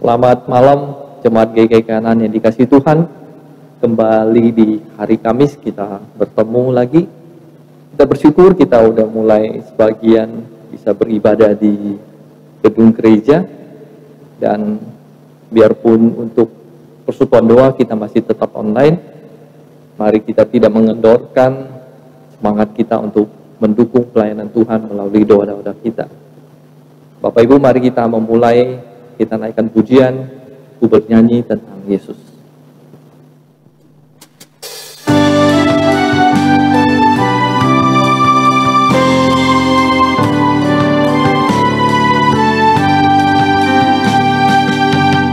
Selamat malam jemaat GKI Kanan yang dikasihi Tuhan. Kembali di hari Kamis kita bertemu lagi. Kita bersyukur kita udah mulai sebagian bisa beribadah di gedung gereja. Dan biarpun untuk persekutuan doa kita masih tetap online, mari kita tidak mengendorkan semangat kita untuk mendukung pelayanan Tuhan melalui doa-doa kita. Bapak Ibu, mari kita memulai, kita naikkan pujian, ku bernyanyi tentang Yesus.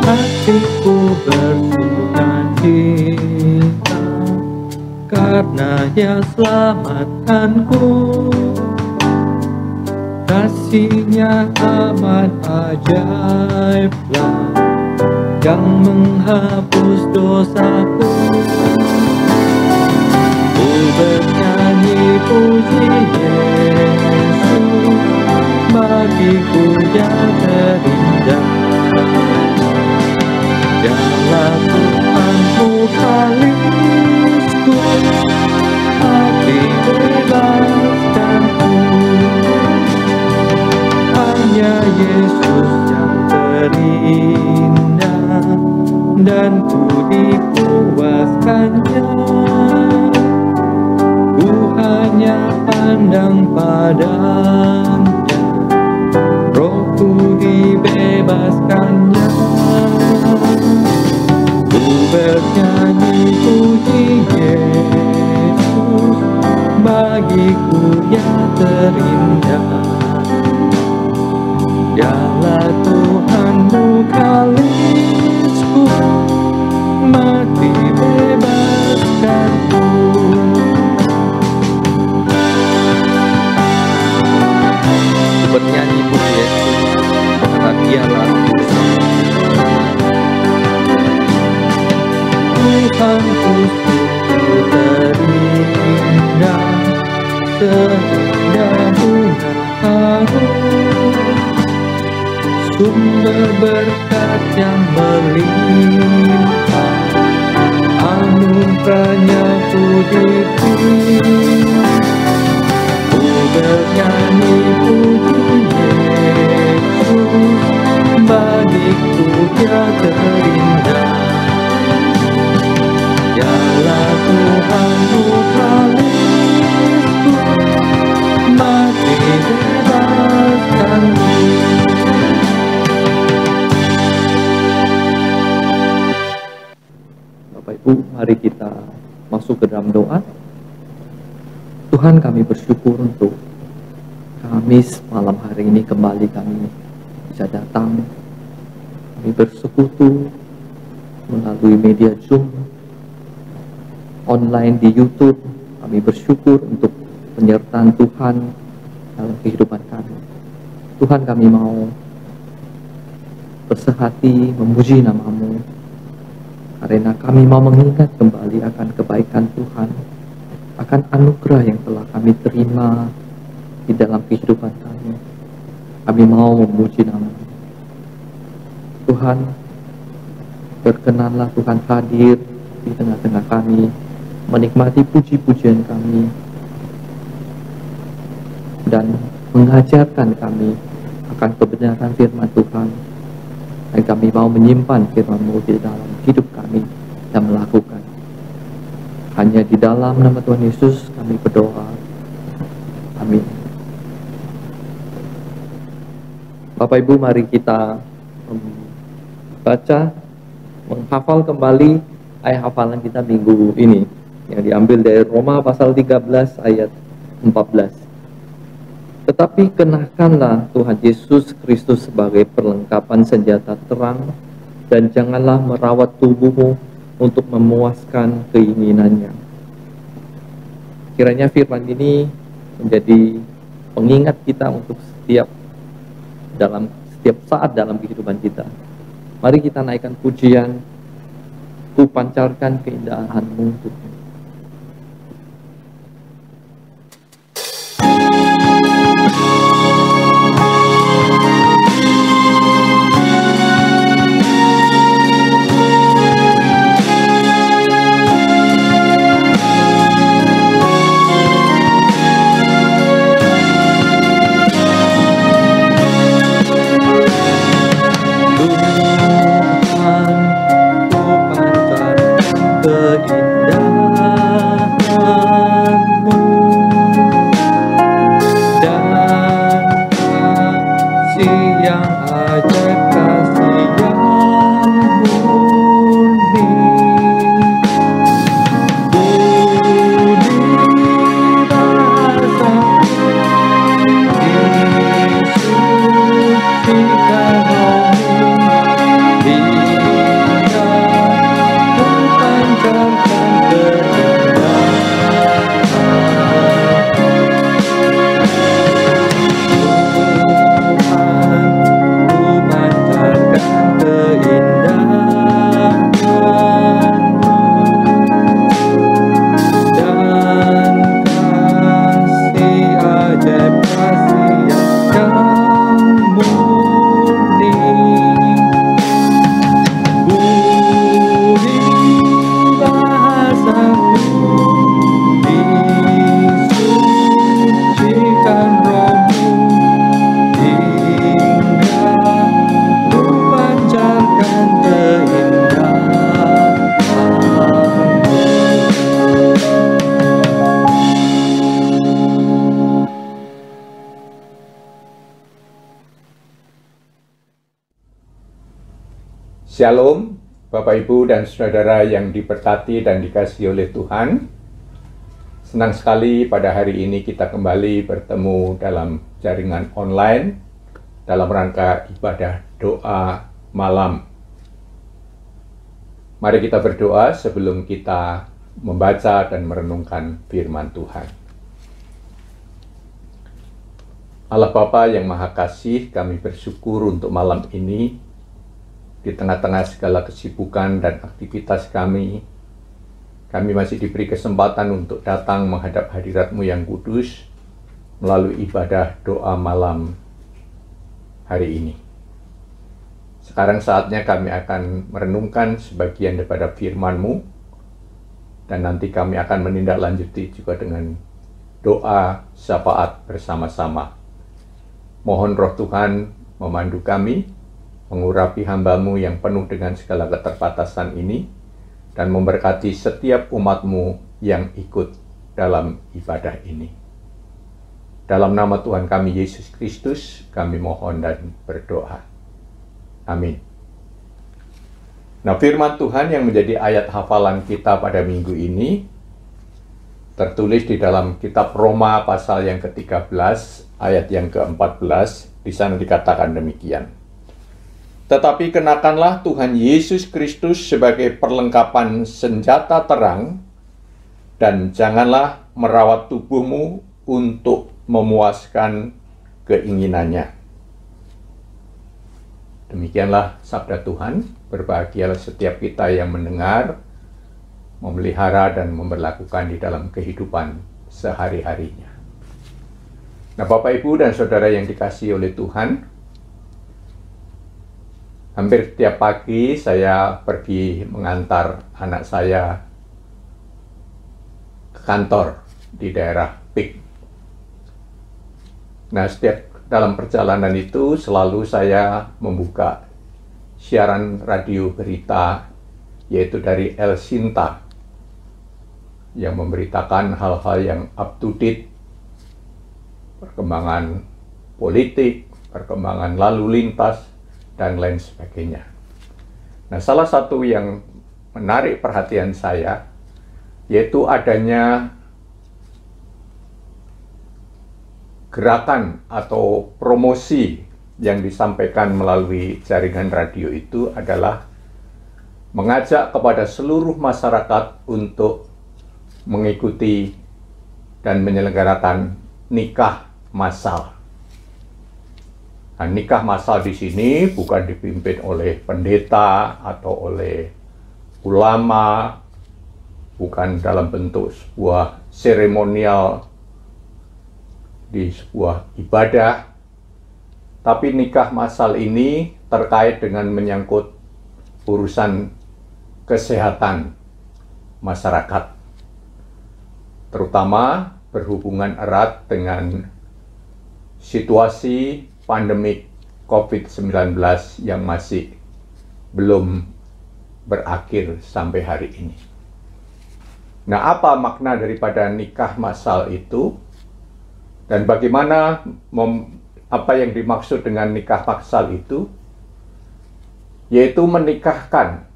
Hatiku bersukacita karena Dia selamatkanku. Kasih-Nya amat ajaiblah yang menghapus dosaku. Ku bernyanyi puji Yesus, bagiku yang terindah. Dialah Tuhanku kalisku, hati bebaskanku. Hanya Yesus yang terindah, dan ku dipuaskannya. Ku hanya pandang padanya, rohku dibebaskannya. Ku bernyanyi puji Yesus, bagiku yang terindah. Dialah Tuhanmu kalisku, mati bebaskanku. Bernyanyi puji Yesus, karena Dialah Tuhanku sungguh terindah, terindah bunga harum, sumber berkat yang melimpah, anugerahnya ku dipilih. Ku bernyanyi puji Yesus, bagiku Dia terindah. Dialah Tuhanku kalisku, mati bebaskanku. Bapak Ibu, mari kita masuk ke dalam doa. Tuhan, kami bersyukur untuk Kamis malam hari ini kembali kami bisa datang. Kami bersekutu melalui media Zoom, online di YouTube. Kami bersyukur untuk penyertaan Tuhan dalam kehidupan kami. Tuhan, kami mau bersehati memuji nama-Mu, karena kami mau mengingat kembali akan kebaikan Tuhan, akan anugerah yang telah kami terima di dalam kehidupan kami. Kami mau memuji nama-Mu. Tuhan, berkenanlah Tuhan hadir di tengah-tengah kami, menikmati puji-pujian kami, dan mengajarkan kami akan kebenaran firman Tuhan. Dan kami mau menyimpan firman-Mu di dalam hidup kami dan melakukan. Hanya di dalam nama Tuhan Yesus kami berdoa. Amin. Bapak Ibu, mari kita membaca, menghafal kembali ayat hafalan kita minggu ini, yang diambil dari Roma pasal 13 ayat 14. Tetapi kenakanlah Tuhan Yesus Kristus sebagai perlengkapan senjata terang, dan janganlah merawat tubuhmu untuk memuaskan keinginannya. Kiranya firman ini menjadi pengingat kita untuk setiap saat dalam kehidupan kita. Mari kita naikkan pujian, ku pancarkan keindahan-Mu untukmu. Shalom, Bapak Ibu dan Saudara yang diberkati dan dikasihi oleh Tuhan. Senang sekali pada hari ini kita kembali bertemu dalam jaringan online dalam rangka ibadah doa malam. Mari kita berdoa sebelum kita membaca dan merenungkan firman Tuhan. Allah Bapa yang Maha Kasih, kami bersyukur untuk malam ini. Di tengah-tengah segala kesibukan dan aktivitas kami masih diberi kesempatan untuk datang menghadap hadirat-Mu yang kudus melalui ibadah doa malam hari ini. Sekarang saatnya kami akan merenungkan sebagian daripada firman-Mu, dan nanti kami akan menindaklanjuti juga dengan doa syafaat bersama-sama. Mohon Roh Tuhan memandu kami, mengurapi hamba-Mu yang penuh dengan segala keterbatasan ini, dan memberkati setiap umat-Mu yang ikut dalam ibadah ini. Dalam nama Tuhan kami Yesus Kristus, kami mohon dan berdoa. Amin. Nah, firman Tuhan yang menjadi ayat hafalan kita pada minggu ini tertulis di dalam kitab Roma pasal yang ke-13, ayat yang ke-14. Di sana dikatakan demikian. Tetapi kenakanlah Tuhan Yesus Kristus sebagai perlengkapan senjata terang, dan janganlah merawat tubuhmu untuk memuaskan keinginannya. Demikianlah sabda Tuhan. Berbahagialah setiap kita yang mendengar, memelihara dan memberlakukan di dalam kehidupan sehari-harinya. Nah, Bapak, Ibu, dan Saudara yang dikasihi oleh Tuhan, hampir setiap pagi saya pergi mengantar anak saya ke kantor di daerah PIK. Nah, setiap dalam perjalanan itu selalu saya membuka siaran radio berita, yaitu dari El Sinta, yang memberitakan hal-hal yang up to date, perkembangan politik, perkembangan lalu lintas, dan lain sebagainya. Nah, salah satu yang menarik perhatian saya, yaitu adanya gerakan atau promosi yang disampaikan melalui jaringan radio itu adalah mengajak kepada seluruh masyarakat untuk mengikuti dan menyelenggarakan nikah massal. Nah, nikah massal di sini bukan dipimpin oleh pendeta atau oleh ulama, bukan dalam bentuk sebuah seremonial di sebuah ibadah, tapi nikah massal ini terkait dengan menyangkut urusan kesehatan masyarakat, terutama berhubungan erat dengan situasi pandemi COVID-19 yang masih belum berakhir sampai hari ini. Nah, apa makna daripada nikah massal itu? Dan bagaimana apa yang dimaksud dengan nikah massal itu? Yaitu menikahkan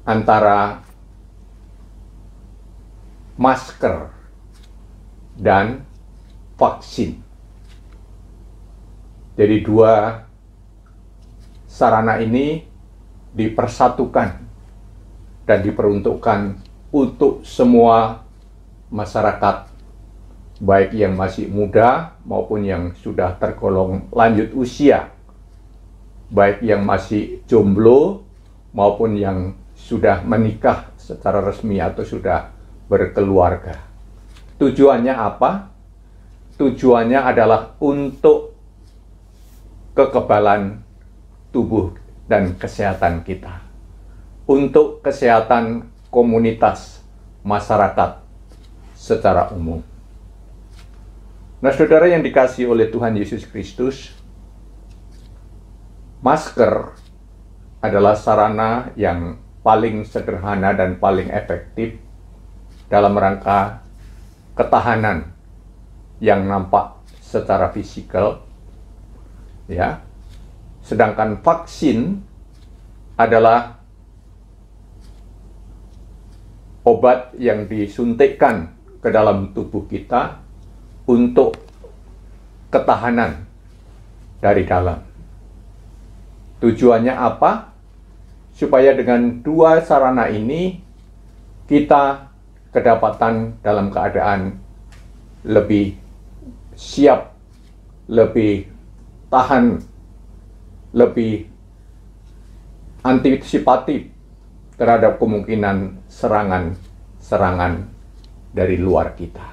antara masker dan vaksin. Jadi dua sarana ini dipersatukan dan diperuntukkan untuk semua masyarakat, baik yang masih muda maupun yang sudah tergolong lanjut usia, baik yang masih jomblo maupun yang sudah menikah secara resmi atau sudah berkeluarga. Tujuannya apa? Tujuannya adalah untuk kekebalan tubuh dan kesehatan kita, untuk kesehatan komunitas masyarakat secara umum. Nah, saudara yang dikasihi oleh Tuhan Yesus Kristus, masker adalah sarana yang paling sederhana dan paling efektif dalam rangka ketahanan yang nampak secara fisikal, ya. Sedangkan vaksin adalah obat yang disuntikkan ke dalam tubuh kita untuk ketahanan dari dalam. Tujuannya apa? Supaya dengan dua sarana ini kita kedapatan dalam keadaan lebih siap, lebih tahan, lebih antisipatif terhadap kemungkinan serangan dari luar kita,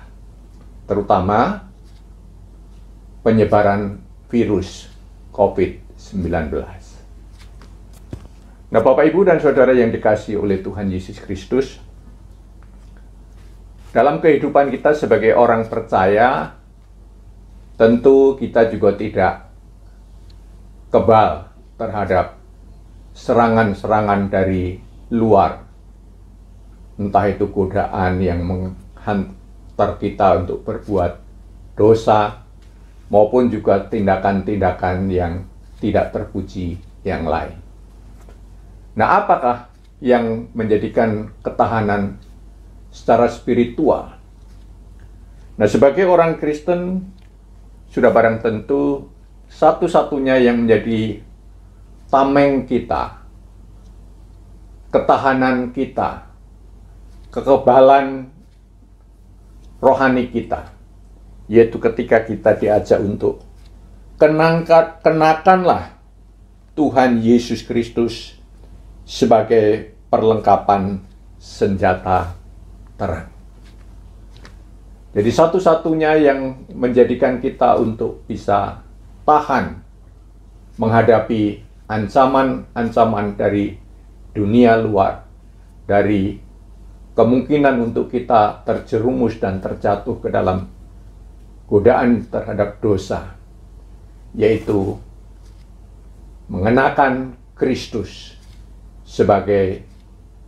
terutama penyebaran virus COVID-19. Nah, Bapak, Ibu, dan Saudara yang dikasihi oleh Tuhan Yesus Kristus, dalam kehidupan kita sebagai orang percaya, tentu kita juga tidak kebal terhadap serangan-serangan dari luar. Entah itu godaan yang menghantar kita untuk berbuat dosa, maupun juga tindakan-tindakan yang tidak terpuji yang lain. Nah, apakah yang menjadikan ketahanan secara spiritual? Nah, sebagai orang Kristen, sudah barang tentu satu-satunya yang menjadi tameng kita, ketahanan kita, kekebalan rohani kita, yaitu ketika kita diajak untuk kenakanlah Tuhan Yesus Kristus sebagai perlengkapan senjata terang. Jadi satu-satunya yang menjadikan kita untuk bisa tahan menghadapi ancaman-ancaman dari dunia luar, dari kemungkinan untuk kita terjerumus dan terjatuh ke dalam godaan terhadap dosa, yaitu mengenakan Kristus sebagai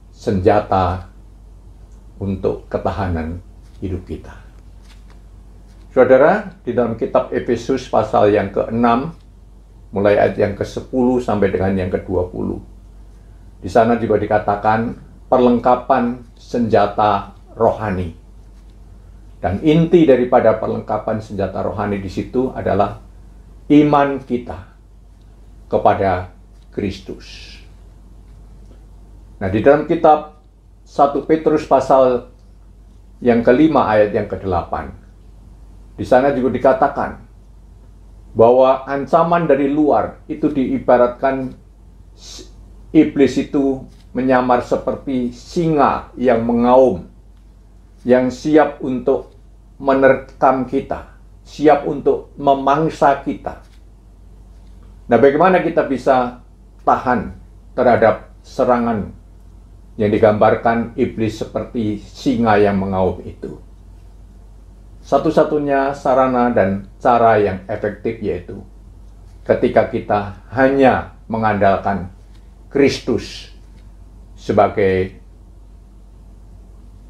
senjata untuk ketahanan hidup kita. Saudara, di dalam kitab Efesus pasal yang ke-6, mulai ayat yang ke-10 sampai dengan yang ke-20, di sana juga dikatakan perlengkapan senjata rohani. Dan inti daripada perlengkapan senjata rohani di situ adalah iman kita kepada Kristus. Nah, di dalam kitab 1 Petrus pasal yang ke-5 ayat yang ke-8, di sana juga dikatakan bahwa ancaman dari luar itu diibaratkan iblis itu menyamar seperti singa yang mengaum, yang siap untuk menerkam kita, siap untuk memangsa kita. Nah, bagaimana kita bisa tahan terhadap serangan yang digambarkan iblis seperti singa yang mengaum itu? Satu-satunya sarana dan cara yang efektif yaitu ketika kita hanya mengandalkan Kristus sebagai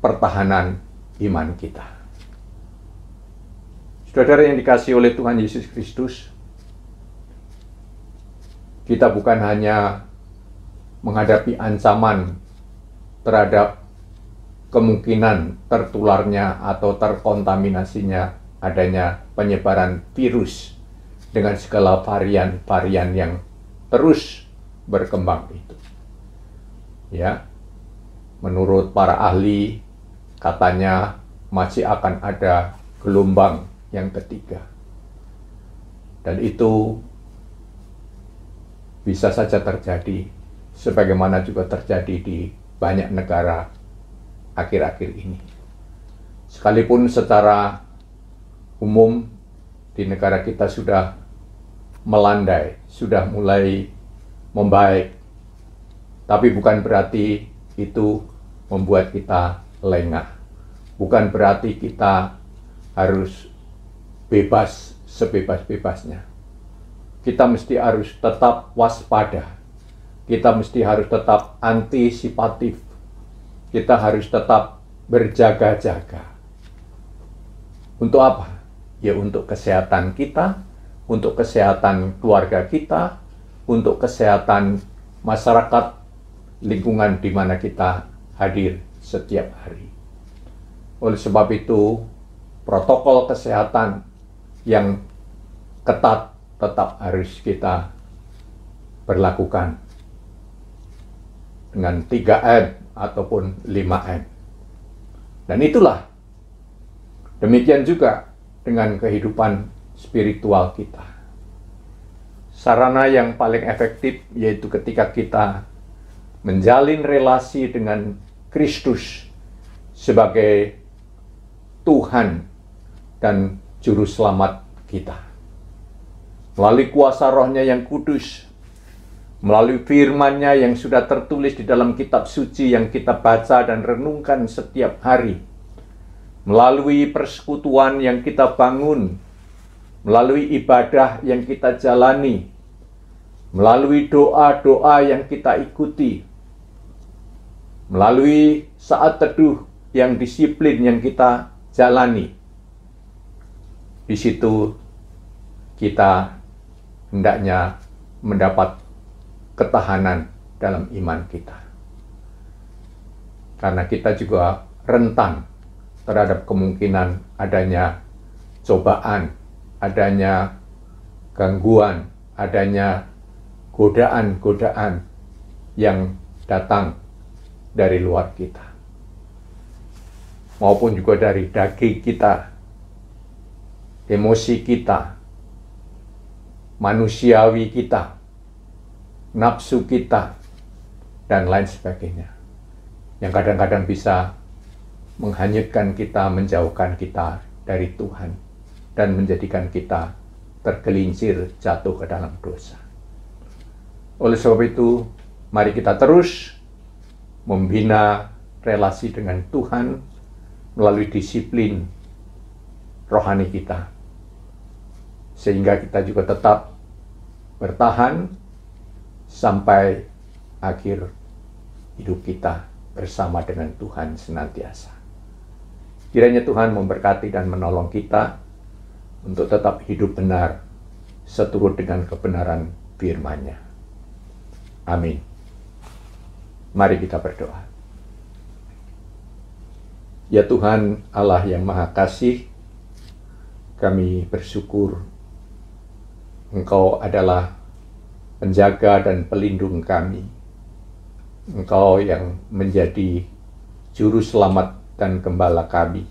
pertahanan iman kita. Saudara yang dikasihi oleh Tuhan Yesus Kristus, kita bukan hanya menghadapi ancaman terhadap kemungkinan tertularnya atau terkontaminasinya adanya penyebaran virus dengan segala varian-varian yang terus berkembang itu. Ya, menurut para ahli, katanya masih akan ada gelombang yang ketiga. Dan itu bisa saja terjadi, sebagaimana juga terjadi di banyak negara akhir-akhir ini. Sekalipun secara umum di negara kita sudah melandai, sudah mulai membaik, tapi bukan berarti itu membuat kita lengah. Bukan berarti kita harus bebas sebebas-bebasnya. Kita mesti harus tetap waspada. Kita mesti harus tetap antisipatif. Kita harus tetap berjaga-jaga. Untuk apa? Ya untuk kesehatan kita, untuk kesehatan keluarga kita, untuk kesehatan masyarakat, lingkungan di mana kita hadir setiap hari. Oleh sebab itu, protokol kesehatan yang ketat tetap harus kita berlakukan dengan 3M ataupun 5M. Dan itulah demikian juga dengan kehidupan spiritual kita. Sarana yang paling efektif yaitu ketika kita menjalin relasi dengan Kristus sebagai Tuhan dan Juru Selamat kita. Melalui kuasa Roh-Nya yang kudus, melalui firman-Nya yang sudah tertulis di dalam kitab suci yang kita baca dan renungkan setiap hari, melalui persekutuan yang kita bangun, melalui ibadah yang kita jalani, melalui doa-doa yang kita ikuti, melalui saat teduh yang disiplin yang kita jalani. Di situ kita hendaknya mendapat ketahanan dalam iman kita. Karena kita juga rentan terhadap kemungkinan adanya cobaan, adanya gangguan, adanya godaan-godaan yang datang dari luar kita. Maupun juga dari daging kita, emosi kita, manusiawi kita, nafsu kita, dan lain sebagainya. Yang kadang-kadang bisa menghanyutkan kita, menjauhkan kita dari Tuhan, dan menjadikan kita tergelincir jatuh ke dalam dosa. Oleh sebab itu, mari kita terus membina relasi dengan Tuhan melalui disiplin rohani kita, sehingga kita juga tetap bertahan sampai akhir hidup kita bersama dengan Tuhan senantiasa. Kiranya Tuhan memberkati dan menolong kita untuk tetap hidup benar seturut dengan kebenaran firman-Nya. Amin. Mari kita berdoa. Ya Tuhan Allah yang Maha Kasih, kami bersyukur Engkau adalah penjaga dan pelindung kami. Engkau yang menjadi juru selamat dan gembala kami.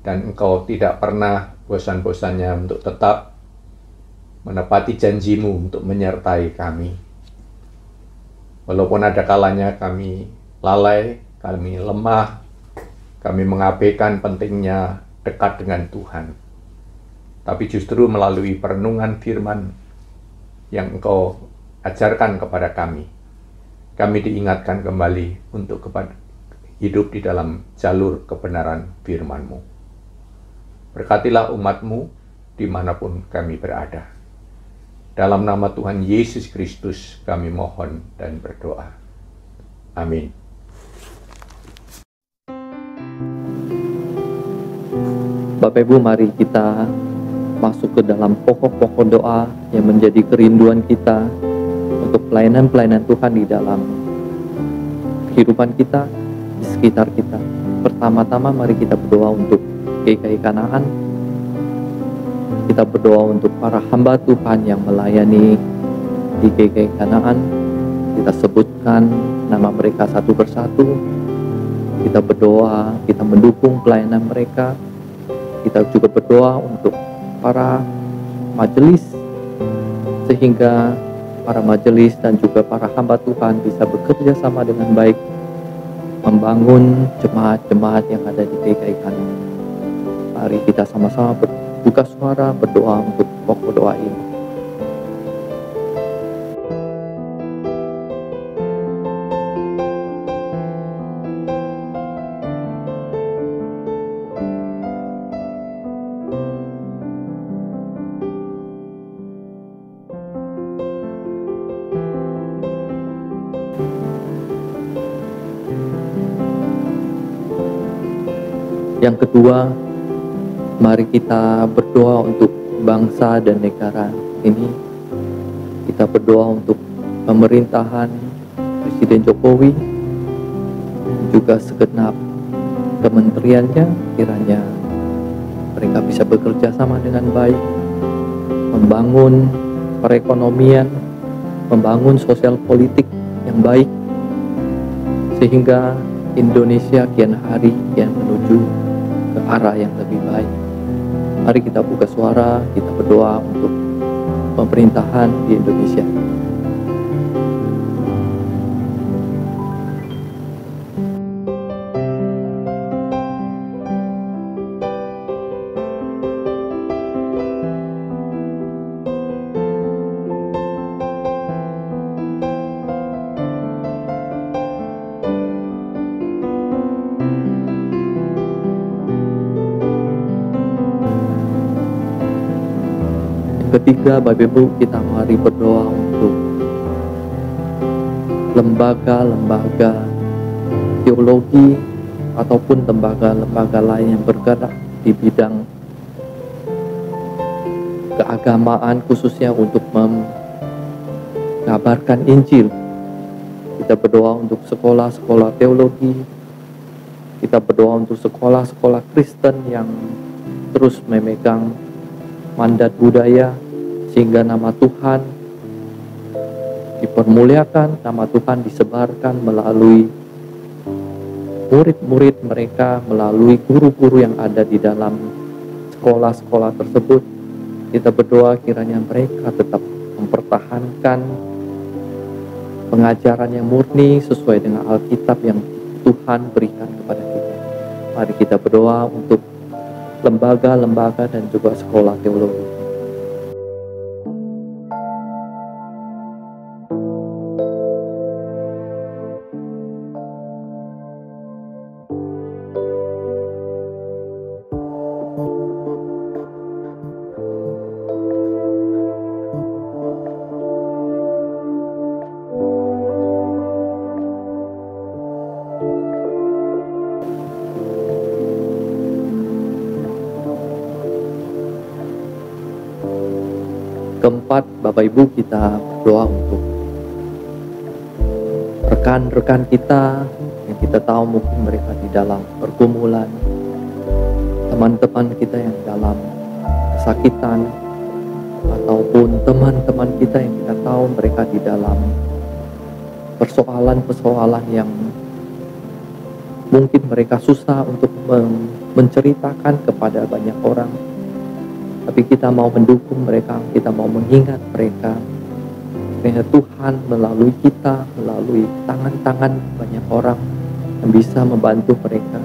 Dan Engkau tidak pernah bosan-bosannya untuk tetap menepati janji-Mu untuk menyertai kami. Walaupun ada kalanya kami lalai, kami lemah, kami mengabaikan pentingnya dekat dengan Tuhan. Tapi justru melalui perenungan firman yang Engkau ajarkan kepada kami diingatkan kembali untuk hidup di dalam jalur kebenaran firman-Mu. Berkatilah umat-Mu dimanapun kami berada. Dalam nama Tuhan Yesus Kristus kami mohon dan berdoa. Amin. Bapak Ibu, mari kita masuk ke dalam pokok-pokok doa yang menjadi kerinduan kita untuk pelayanan-pelayanan Tuhan di dalam kehidupan kita, di sekitar kita. Pertama-tama mari kita berdoa untuk GKI Kanaan. Kita berdoa untuk para hamba Tuhan yang melayani di GKI Kanaan. Kita sebutkan nama mereka satu persatu. Kita berdoa, kita mendukung pelayanan mereka. Kita juga berdoa untuk para majelis, sehingga para majelis dan juga para hamba Tuhan bisa bekerja sama dengan baik membangun jemaat-jemaat yang ada di GKI Kanaan. Mari kita sama-sama berbuka suara berdoa untuk pokok doa ini. Yang kedua, mari kita berdoa untuk bangsa dan negara ini. Kita berdoa untuk pemerintahan Presiden Jokowi, juga segenap kementeriannya, kiranya mereka bisa bekerja sama dengan baik, membangun perekonomian, membangun sosial politik yang baik, sehingga Indonesia kian hari kian menuju ke arah yang lebih baik. Mari kita buka suara, kita berdoa untuk pemerintahan di Indonesia. Ketiga, Bapak Ibu, kita mari berdoa untuk lembaga-lembaga teologi ataupun lembaga-lembaga lain yang bergerak di bidang keagamaan, khususnya untuk mengabarkan Injil. Kita berdoa untuk sekolah-sekolah teologi, kita berdoa untuk sekolah-sekolah Kristen yang terus memegang mandat budaya, sehingga nama Tuhan dipermuliakan, nama Tuhan disebarkan melalui murid-murid mereka, melalui guru-guru yang ada di dalam sekolah-sekolah tersebut. Kita berdoa kiranya mereka tetap mempertahankan pengajaran yang murni sesuai dengan Alkitab yang Tuhan berikan kepada kita. Mari kita berdoa untuk lembaga-lembaga dan juga sekolah teologi. Keempat, Bapak Ibu, kita berdoa untuk rekan-rekan kita yang kita tahu mungkin mereka di dalam pergumulan, teman-teman kita yang dalam kesakitan, ataupun teman-teman kita yang kita tahu mereka di dalam persoalan-persoalan yang mungkin mereka susah untuk menceritakan kepada banyak orang. Tapi kita mau mendukung mereka, kita mau mengingat mereka. Kiranya Tuhan melalui kita, melalui tangan-tangan banyak orang yang bisa membantu mereka.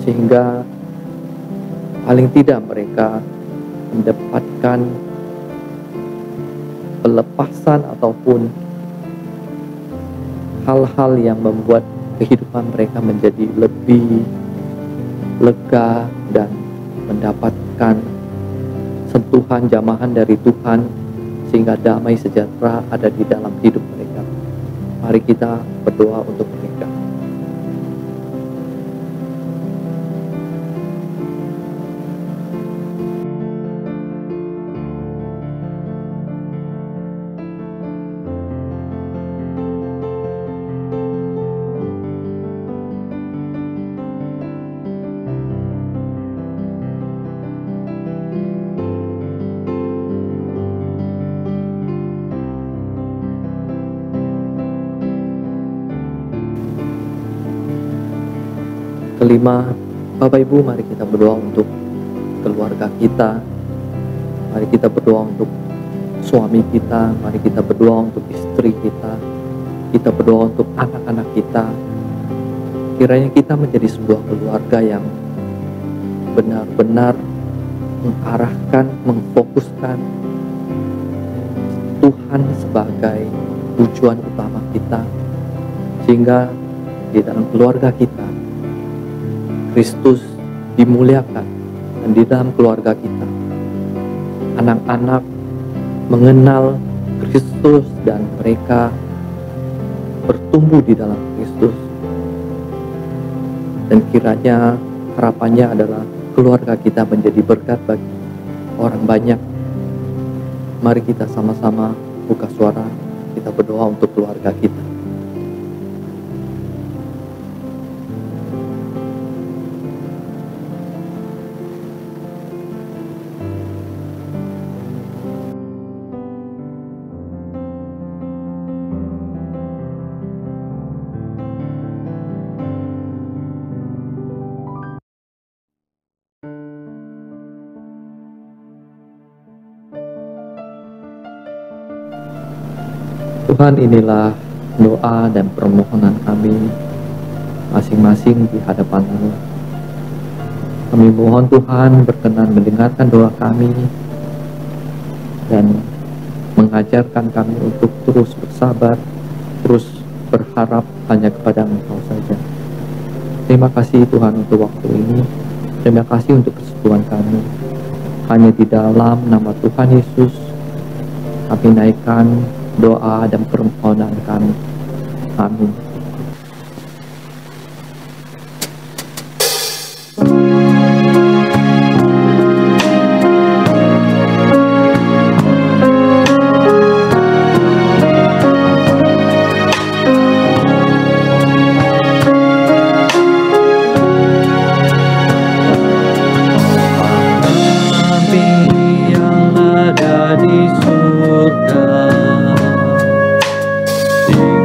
Sehingga paling tidak mereka mendapatkan pelepasan ataupun hal-hal yang membuat kehidupan mereka menjadi lebih lega dan mendapatkan sentuhan jamahan dari Tuhan, sehingga damai sejahtera ada di dalam hidup mereka. Mari kita berdoa untuk mereka. Kelima, Bapak Ibu, mari kita berdoa untuk keluarga kita. Mari kita berdoa untuk suami kita, mari kita berdoa untuk istri kita. Kita berdoa untuk anak-anak kita. Kiranya kita menjadi sebuah keluarga yang benar-benar mengarahkan, memfokuskan Tuhan sebagai tujuan utama kita, sehingga di dalam keluarga kita Kristus dimuliakan, dan di dalam keluarga kita anak-anak mengenal Kristus dan mereka bertumbuh di dalam Kristus. Dan kiranya harapannya adalah keluarga kita menjadi berkat bagi orang banyak. Mari kita sama-sama buka suara, Kita berdoa untuk keluarga kita. Tuhan, inilah doa dan permohonan kami masing-masing di hadapan-Mu. Kami mohon Tuhan berkenan mendengarkan doa kami dan mengajarkan kami untuk terus bersabar, terus berharap hanya kepada Engkau saja. Terima kasih Tuhan untuk waktu ini. Terima kasih untuk persekutuan kami. Hanya di dalam nama Tuhan Yesus kami naikkan doa dan permohonan kami. Amin.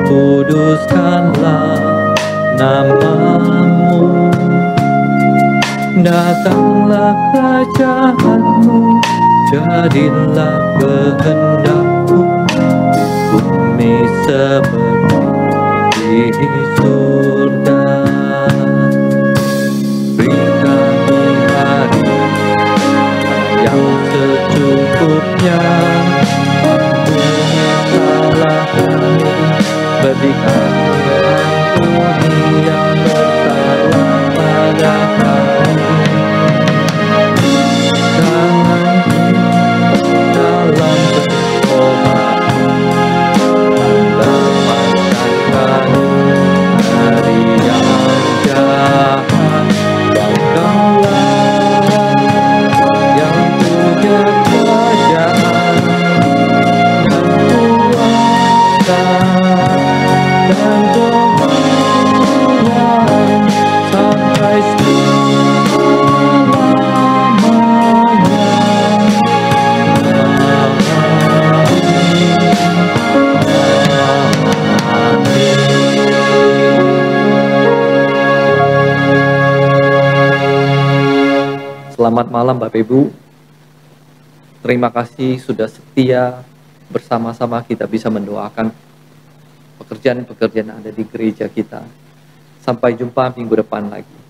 Kuduskanlah nama-Mu, datanglah kerajaan-Mu, jadilah kehendak-Mu di bumi seperti di surga. Beri kami hari yang secukupnya, ampuni salah kami, beri kami ampuni yang bersalah pada kami. Jangan kita dalam pencobaan, dan lepaskan kami dari yang jahat. Engkaulah yang punya kerajaan dan kuasa dan kemuliaan sampai selama-lamanya. Selamat malam Bapak Ibu. Terima kasih sudah setia bersama-sama kita bisa mendoakan pekerjaan-pekerjaan yang ada di gereja kita. Sampai jumpa minggu depan lagi.